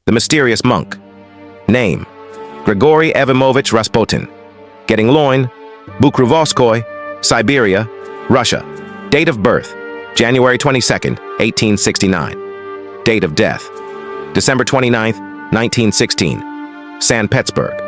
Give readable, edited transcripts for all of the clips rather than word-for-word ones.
The mysterious monk. Name: Grigory Evimovich Rasputin. Getting loin: Bukruvoskoy, Siberia, Russia. Date of birth: January 22nd, 1869. Date of death: December 29th, 1916. St. Petersburg.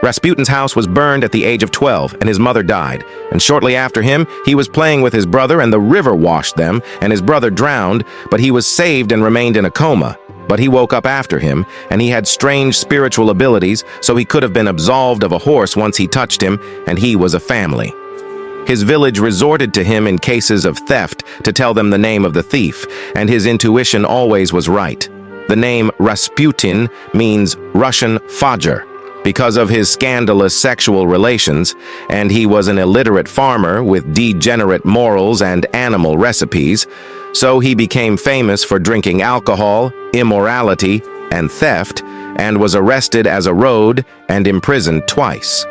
Rasputin's house was burned at the age of 12, and his mother died. And shortly after him, he was playing with his brother, and the river washed them, and his brother drowned, but he was saved and remained in a coma. But he woke up after him, and he had strange spiritual abilities, so he could have been absolved of a horse once he touched him, and he was a family. His village resorted to him in cases of theft to tell them the name of the thief, and his intuition always was right. The name Rasputin means Russian Fajr, because of his scandalous sexual relations, and he was an illiterate farmer with degenerate morals and animal recipes, so he became famous for drinking alcohol, immorality, and theft, and was arrested as a road and imprisoned twice.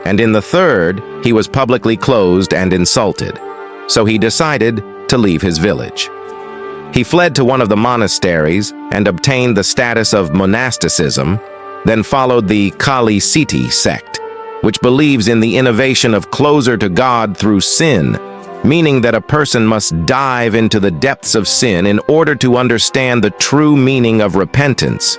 And in the third, he was publicly closed and insulted, so he decided to leave his village. He fled to one of the monasteries and obtained the status of monasticism, then followed the Kali Siti sect, which believes in the innovation of closer to God through sin, meaning that a person must dive into the depths of sin in order to understand the true meaning of repentance.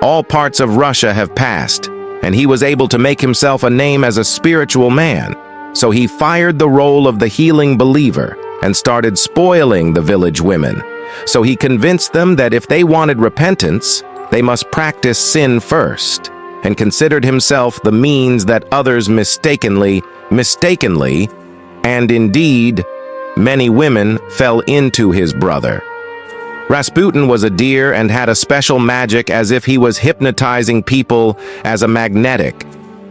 All parts of Russia have passed, and he was able to make himself a name as a spiritual man, so he fired the role of the healing believer and started spoiling the village women. So he convinced them that if they wanted repentance, they must practice sin first, and considered himself the means that others mistakenly, and indeed, many women fell into his brother. Rasputin was a deer and had a special magic, as if he was hypnotizing people as a magnetic,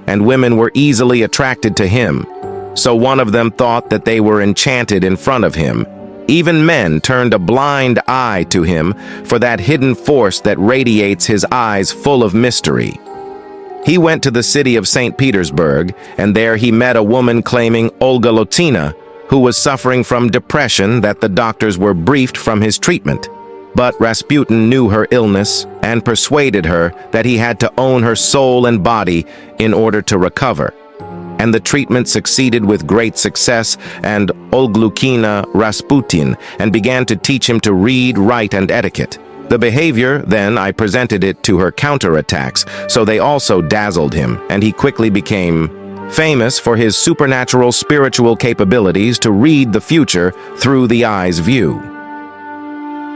and women were easily attracted to him. So one of them thought that they were enchanted in front of him. Even men turned a blind eye to him for that hidden force that radiates his eyes full of mystery. He went to the city of St. Petersburg, and there he met a woman claiming Olga Lotina, who was suffering from depression that the doctors were briefed from his treatment. But Rasputin knew her illness and persuaded her that he had to own her soul and body in order to recover. And the treatment succeeded with great success, and Olga Rasputin and began to teach him to read, write, and etiquette. The behavior, then I presented it to her counterattacks, so they also dazzled him, and he quickly became famous for his supernatural spiritual capabilities to read the future through the eye's view.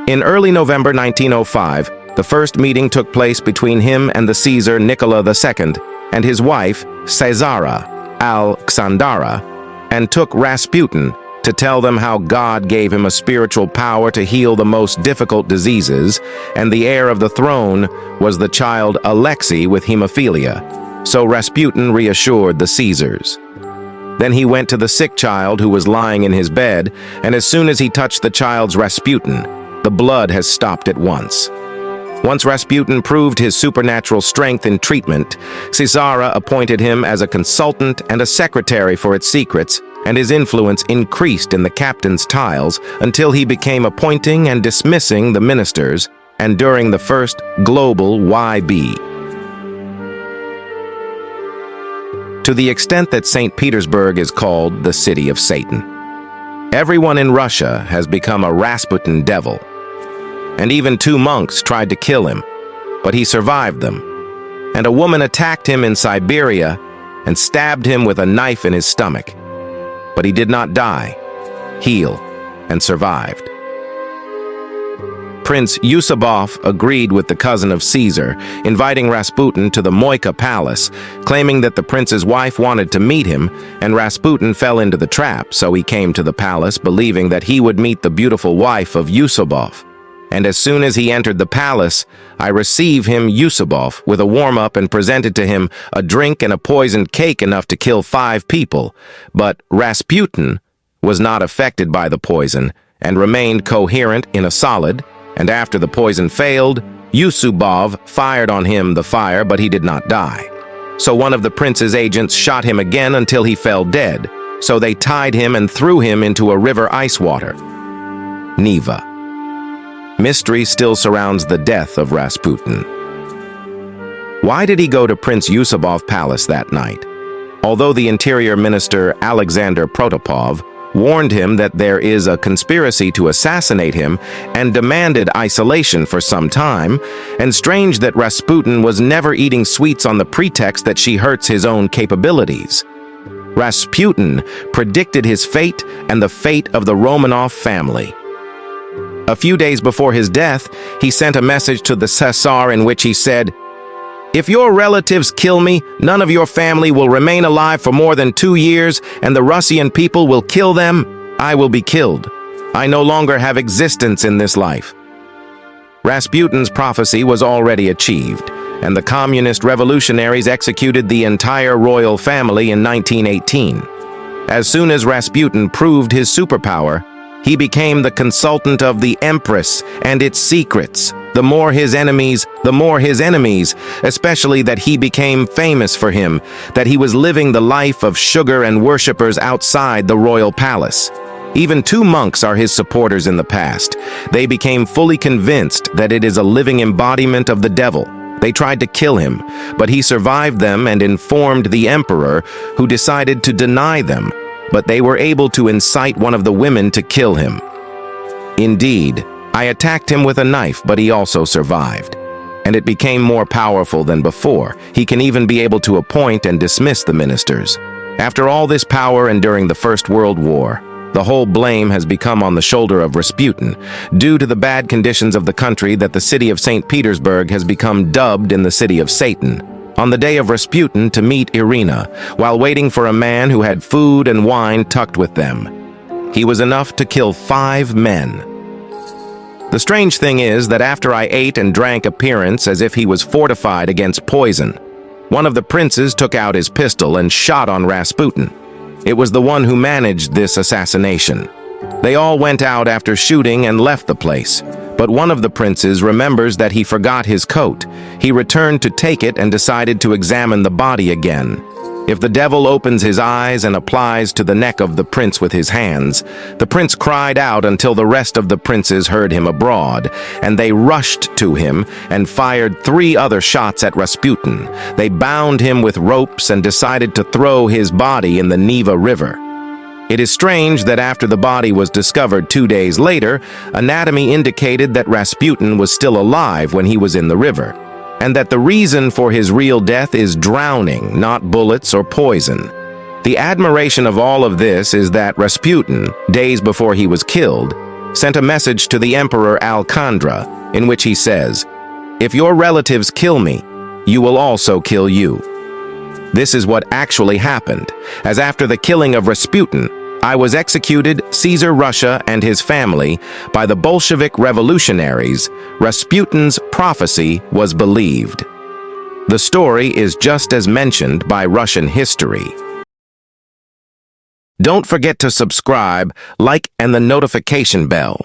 In early November 1905, the first meeting took place between him and the Caesar Nicola II and his wife, Caesara Alexandra, and took Rasputin to tell them how God gave him a spiritual power to heal the most difficult diseases, and the heir of the throne was the child Alexei with hemophilia. So Rasputin reassured the Caesars. Then he went to the sick child who was lying in his bed, and as soon as he touched the child's Rasputin, the blood has stopped at once. Once Rasputin proved his supernatural strength in treatment, Caesara appointed him as a consultant and a secretary for its secrets, and his influence increased in the captain's tiles until he became appointing and dismissing the ministers, and during the first global YB. To the extent that St. Petersburg is called the City of Satan, everyone in Russia has become a Rasputin devil. And even 2 monks tried to kill him, but he survived them. And a woman attacked him in Siberia and stabbed him with a knife in his stomach. But he did not die, heal, and survived. Prince Yusupov agreed with the cousin of Caesar, inviting Rasputin to the Moika Palace, claiming that the prince's wife wanted to meet him, and Rasputin fell into the trap, so he came to the palace believing that he would meet the beautiful wife of Yusupov. And as soon as he entered the palace, I received him Yusupov with a warm-up and presented to him a drink and a poisoned cake enough to kill 5 people. But Rasputin was not affected by the poison and remained coherent in a solid, and after the poison failed, Yusupov fired on him the fire, but he did not die. So one of the prince's agents shot him again until he fell dead, so they tied him and threw him into a river ice water. Neva. Mystery still surrounds the death of Rasputin. Why did he go to Prince Yusupov Palace that night? Although the Interior Minister Alexander Protopov warned him that there is a conspiracy to assassinate him and demanded isolation for some time, and strange that Rasputin was never eating sweets on the pretext that she hurts his own capabilities. Rasputin predicted his fate and the fate of the Romanov family. A few days before his death, he sent a message to the Tsar in which he said, "If your relatives kill me, none of your family will remain alive for more than 2 years, and the Russian people will kill them. I will be killed. I no longer have existence in this life." Rasputin's prophecy was already achieved, and the communist revolutionaries executed the entire royal family in 1918. As soon as Rasputin proved his superpower, he became the consultant of the Empress and its secrets. The more his enemies, especially that he became famous for him, that he was living the life of sugar and worshippers outside the royal palace. Even 2 monks are his supporters in the past. They became fully convinced that it is a living embodiment of the devil. They tried to kill him, but he survived them and informed the emperor, who decided to deny them, but they were able to incite one of the women to kill him. Indeed, I attacked him with a knife, but he also survived. And it became more powerful than before. He can even be able to appoint and dismiss the ministers. After all this power and during the First World War, the whole blame has become on the shoulder of Rasputin, due to the bad conditions of the country that the city of St. Petersburg has become dubbed in the city of Satan. On the day of Rasputin to meet Irina, while waiting for a man who had food and wine tucked with them, he was enough to kill 5 men. The strange thing is that after I ate and drank appearance as if he was fortified against poison, one of the princes took out his pistol and shot on Rasputin. It was the one who managed this assassination. They all went out after shooting and left the place, but one of the princes remembers that he forgot his coat. He returned to take it and decided to examine the body again. If the devil opens his eyes and applies to the neck of the prince with his hands, the prince cried out until the rest of the princes heard him abroad, and they rushed to him and fired 3 other shots at Rasputin. They bound him with ropes and decided to throw his body in the Neva River. It is strange that after the body was discovered 2 days later, anatomy indicated that Rasputin was still alive when he was in the river, and that the reason for his real death is drowning, not bullets or poison. The admiration of all of this is that Rasputin, days before he was killed, sent a message to the Emperor Alexander in which he says, "If your relatives kill me, you will also kill you." This is what actually happened, as after the killing of Rasputin, I was executed, Caesar Russia and his family, by the Bolshevik revolutionaries. Rasputin's prophecy was believed. The story is just as mentioned by Russian history. Don't forget to subscribe, like, and the notification bell.